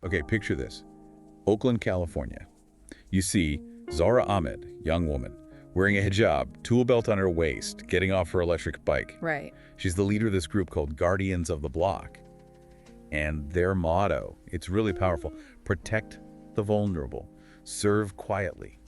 Okay, picture this. Oakland, California. You see Zara Ahmed, young woman, wearing a hijab, tool belt on her waist, getting off her electric bike. Right. She's the leader of this group called Guardians of the Block. And their motto, it's really powerful: protect the vulnerable, serve quietly,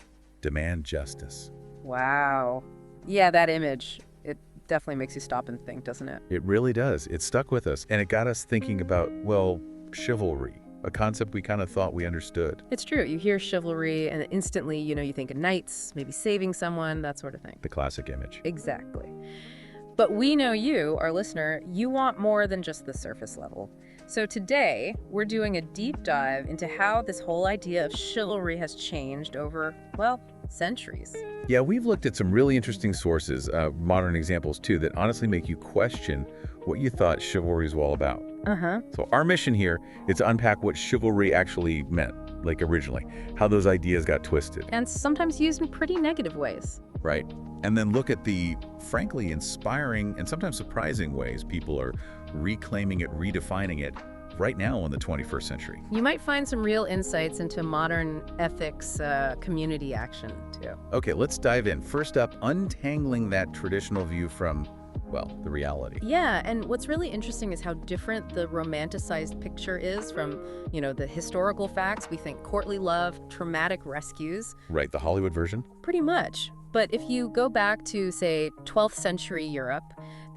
demand justice. Wow. Yeah, that image, it definitely makes you stop and think, doesn't it? It really does. It stuck with us, and it got us thinking about, well, chivalry, a concept we kind of thought we understood. It's true. You hear chivalry and instantly, you think of knights, maybe saving someone, that sort of thing. The classic image. Exactly. But we know you, our listener, you want more than just the surface level. So today, we're doing a deep dive into how this whole idea of chivalry has changed over, well, centuries. Yeah, we've looked at some really interesting sources, modern examples too, that honestly make you question what you thought chivalry was all about. So our mission here is to unpack what chivalry actually meant, like originally, how those ideas got twisted. And sometimes used in pretty negative ways. Right. And then look at the, frankly, inspiring and sometimes surprising ways people are reclaiming it, redefining it right now in the 21st century. You might find some real insights into modern ethics, community action, too. Okay, let's dive in. First up, untangling that traditional view from, well, the reality. Yeah, and what's really interesting is how different the romanticized picture is from, the historical facts. We think courtly love, traumatic rescues. Right, the Hollywood version? Pretty much. But if you go back to, say, 12th century Europe,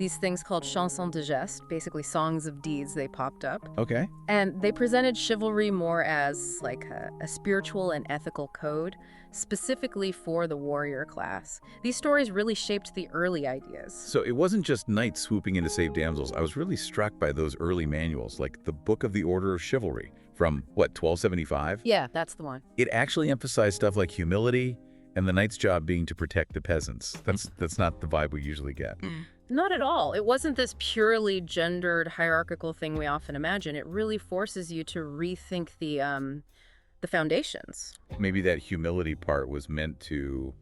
these things called chansons de geste, basically songs of deeds, they popped up. Okay. And they presented chivalry more as like a spiritual and ethical code, specifically for the warrior class. These stories really shaped the early ideas. So it wasn't just knights swooping in to save damsels. I was really struck by those early manuals, like the Book of the Order of Chivalry from, 1275? Yeah, that's the one. It actually emphasized stuff like humility and the knight's job being to protect the peasants. That's not the vibe we usually get. Not at all. It wasn't this purely gendered hierarchical thing we often imagine. It really forces you to rethink the foundations. Maybe that humility part was meant to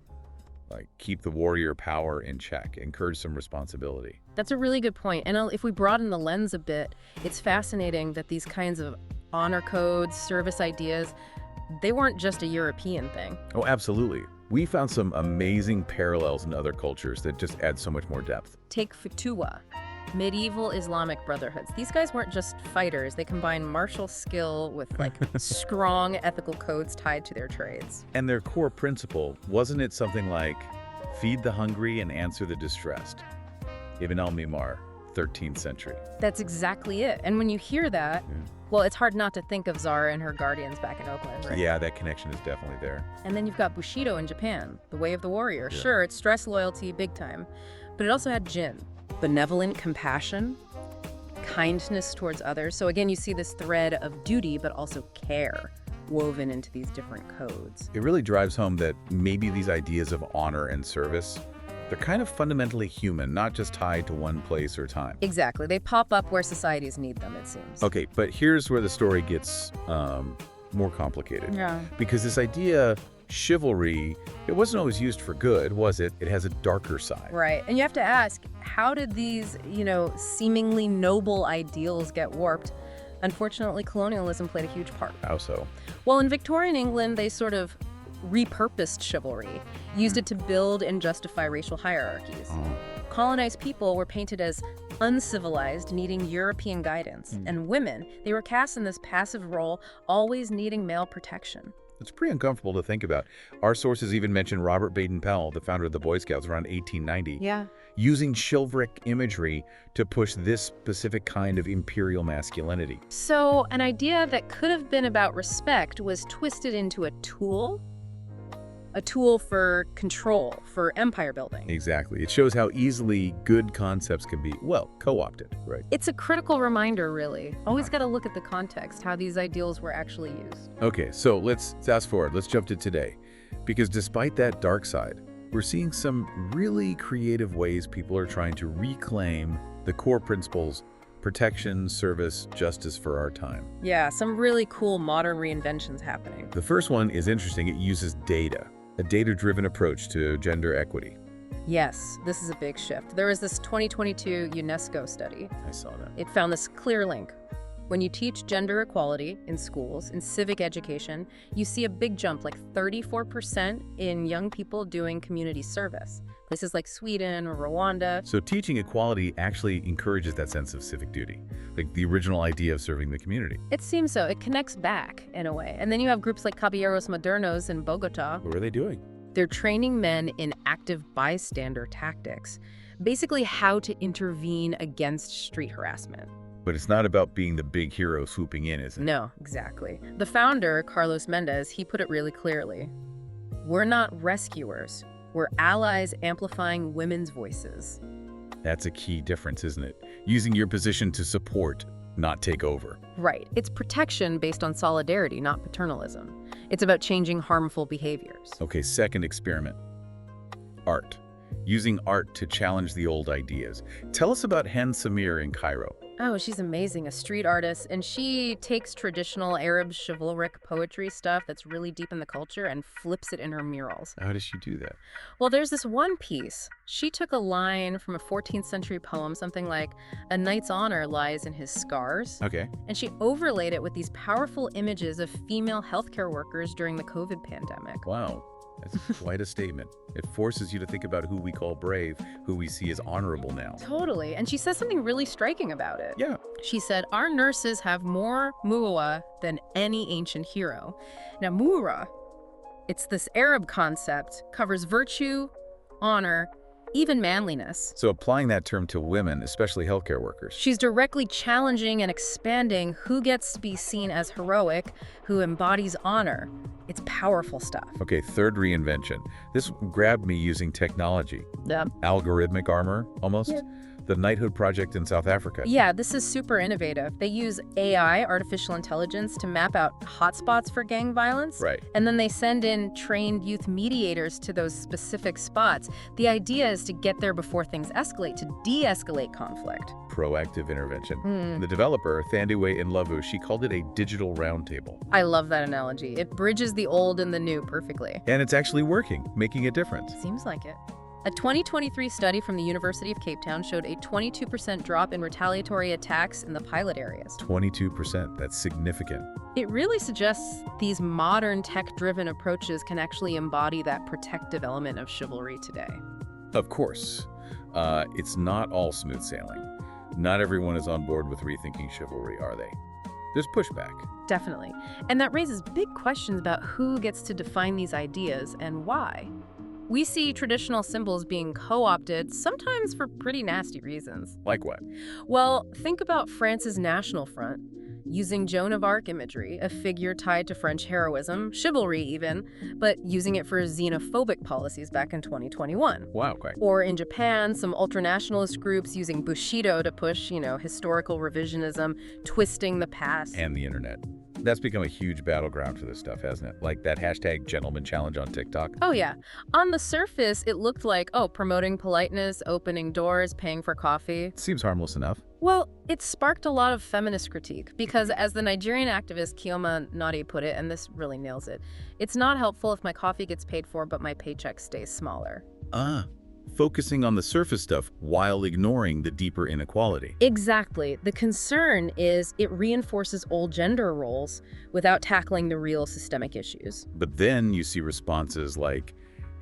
keep the warrior power in check, encourage some responsibility. That's a really good point. And if we broaden the lens a bit, it's fascinating that these kinds of honor codes, service ideas, they weren't just a European thing. Oh, absolutely. We found some amazing parallels in other cultures that just add so much more depth. Take Futuwa, medieval Islamic brotherhoods. These guys weren't just fighters. They combined martial skill with strong ethical codes tied to their trades. And their core principle, wasn't it something like feed the hungry and answer the distressed? Ibn al-Mimar, 13th century. That's exactly it. And when you hear that, well, it's hard not to think of Zara and her guardians back in Oakland, right? Yeah, that connection is definitely there. And then you've got Bushido in Japan, the way of the warrior. Yeah. Sure, it's stress loyalty, big time. But it also had Jin, benevolent compassion, kindness towards others. So again, you see this thread of duty, but also care woven into these different codes. It really drives home that maybe these ideas of honor and service, they're kind of fundamentally human, not just tied to one place or time. Exactly. They pop up where societies need them, it seems. Okay, but here's where the story gets more complicated. Yeah. Because this idea, chivalry, it wasn't always used for good, was it? It has a darker side. Right. And you have to ask, how did these, seemingly noble ideals get warped? Unfortunately, colonialism played a huge part. How so? Well, in Victorian England, they sort of repurposed chivalry, used it to build and justify racial hierarchies. Colonized people were painted as uncivilized, needing European guidance. And women, they were cast in this passive role, always needing male protection. It's pretty uncomfortable to think about. Our sources even mention Robert Baden-Powell, the founder of the Boy Scouts around 1890, using chivalric imagery to push this specific kind of imperial masculinity. So an idea that could have been about respect was twisted into a tool for control, for empire building. Exactly. It shows how easily good concepts can be, co-opted, right? It's a critical reminder, really. Always got to look at the context, how these ideals were actually used. Okay, so let's fast forward. Let's jump to today. Because despite that dark side, we're seeing some really creative ways people are trying to reclaim the core principles: protection, service, justice for our time. Yeah, some really cool modern reinventions happening. The first one is interesting. It uses data. A data-driven approach to gender equity. Yes, this is a big shift. There was this 2022 UNESCO study. I saw that. It found this clear link. When you teach gender equality in schools, in civic education, you see a big jump, like 34% in young people doing community service. Places like Sweden or Rwanda. So teaching equality actually encourages that sense of civic duty, like the original idea of serving the community. It seems so. It connects back in a way. And then you have groups like Caballeros Modernos in Bogota. What are they doing? They're training men in active bystander tactics, basically how to intervene against street harassment. But it's not about being the big hero swooping in, is it? No, exactly. The founder, Carlos Mendez, he put it really clearly. We're not rescuers. We're allies amplifying women's voices. That's a key difference, isn't it? Using your position to support, not take over. Right. It's protection based on solidarity, not paternalism. It's about changing harmful behaviors. Okay, second experiment. Art. Using art to challenge the old ideas. Tell us about Hen Samir in Cairo. Oh, she's amazing, a street artist, and she takes traditional Arab chivalric poetry stuff that's really deep in the culture and flips it in her murals. How does she do that? Well, there's this one piece. She took a line from a 14th century poem, something like, "A knight's honor lies in his scars." Okay. And she overlaid it with these powerful images of female healthcare workers during the COVID pandemic. Wow. That's quite a statement. It forces you to think about who we call brave, who we see as honorable now. Totally. And she says something really striking about it. Yeah. She said, "Our nurses have more muwa than any ancient hero." Now, muwa, it's this Arab concept, covers virtue, honor, even manliness. So applying that term to women, especially healthcare workers. She's directly challenging and expanding who gets to be seen as heroic, who embodies honor. It's powerful stuff. Okay, third reinvention. This grabbed me using technology. Yeah. Algorithmic armor, almost. Yeah. The Knighthood Project in South Africa. Yeah, this is super innovative. They use AI, artificial intelligence, to map out hotspots for gang violence. Right. And then they send in trained youth mediators to those specific spots. The idea is to get there before things escalate, to de-escalate conflict. Proactive intervention. The developer, Thandiwe Nlavu, she called it a digital roundtable. I love that analogy. It bridges the old and the new perfectly. And it's actually working, making a difference. Seems like it. A 2023 study from the University of Cape Town showed a 22% drop in retaliatory attacks in the pilot areas. 22%, that's significant. It really suggests these modern tech-driven approaches can actually embody that protective element of chivalry today. Of course, it's not all smooth sailing. Not everyone is on board with rethinking chivalry, are they? There's pushback. Definitely. And that raises big questions about who gets to define these ideas and why. We see traditional symbols being co-opted, sometimes for pretty nasty reasons. Like what? Well, think about France's National Front, using Joan of Arc imagery, a figure tied to French heroism, chivalry even, but using it for xenophobic policies back in 2021. Wow, okay. Or in Japan, some ultranationalist groups using Bushido to push, historical revisionism, twisting the past. And the internet. That's become a huge battleground for this stuff, hasn't it? Like that hashtag gentleman challenge on TikTok. Oh, yeah. On the surface, it looked like, promoting politeness, opening doors, paying for coffee. Seems harmless enough. Well, it sparked a lot of feminist critique because, as the Nigerian activist Kioma Nadi put it, and this really nails it, it's not helpful if my coffee gets paid for but my paycheck stays smaller. Focusing on the surface stuff while ignoring the deeper inequality. Exactly. The concern is it reinforces old gender roles without tackling the real systemic issues. But then you see responses like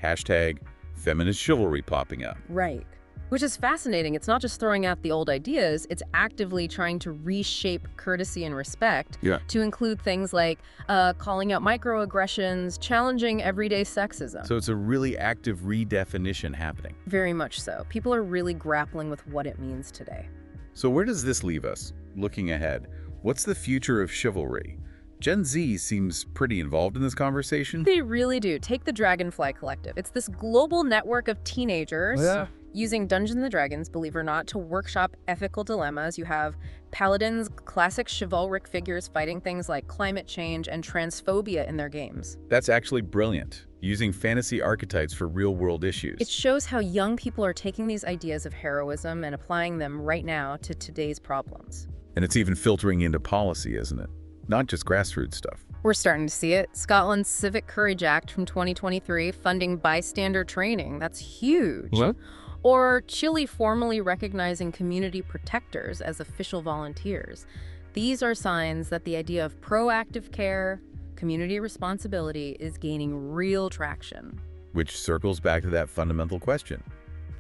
hashtag feminist chivalry popping up. Right. Which is fascinating. It's not just throwing out the old ideas, it's actively trying to reshape courtesy and respect to include things like calling out microaggressions, challenging everyday sexism. So it's a really active redefinition happening. Very much so. People are really grappling with what it means today. So where does this leave us? Looking ahead, what's the future of chivalry? Gen Z seems pretty involved in this conversation. They really do. Take the Dragonfly Collective. It's this global network of teenagers using Dungeons & Dragons, believe it or not, to workshop ethical dilemmas. You have paladins, classic chivalric figures fighting things like climate change and transphobia in their games. That's actually brilliant, using fantasy archetypes for real-world issues. It shows how young people are taking these ideas of heroism and applying them right now to today's problems. And it's even filtering into policy, isn't it? Not just grassroots stuff. We're starting to see it. Scotland's Civic Courage Act from 2023 funding bystander training. That's huge. What? Or Chile formally recognizing community protectors as official volunteers. These are signs that the idea of proactive care, community responsibility is gaining real traction. Which circles back to that fundamental question.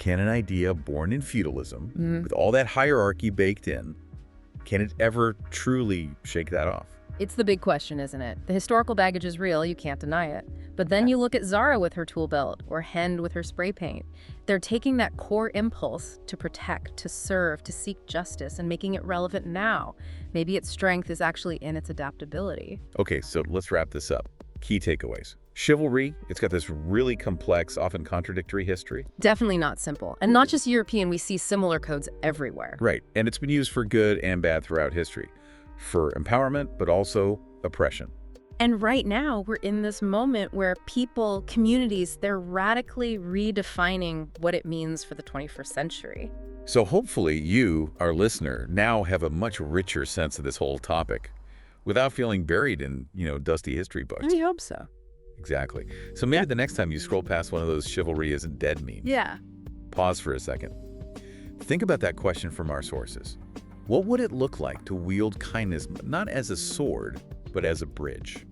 Can an idea born in feudalism, with all that hierarchy baked in, can it ever truly shake that off? It's the big question, isn't it? The historical baggage is real, you can't deny it. But then you look at Zara with her tool belt, or Hend with her spray paint. They're taking that core impulse to protect, to serve, to seek justice, and making it relevant now. Maybe its strength is actually in its adaptability. Okay, so let's wrap this up. Key takeaways. Chivalry, it's got this really complex, often contradictory history. Definitely not simple. And not just European, we see similar codes everywhere. Right, and it's been used for good and bad throughout history. For empowerment, but also oppression. And right now, we're in this moment where people, communities, they're radically redefining what it means for the 21st century. So hopefully you, our listener, now have a much richer sense of this whole topic without feeling buried in, dusty history books. I hope so. Exactly. So maybe the next time you scroll past one of those chivalry isn't dead memes. Yeah. Pause for a second. Think about that question from our sources. What would it look like to wield kindness not as a sword, but as a bridge?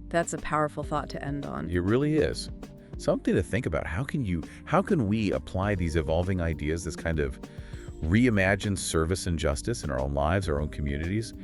That's a powerful thought to end on. It really is. Something to think about. How can we apply these evolving ideas, this kind of reimagined service and justice in our own lives, our own communities,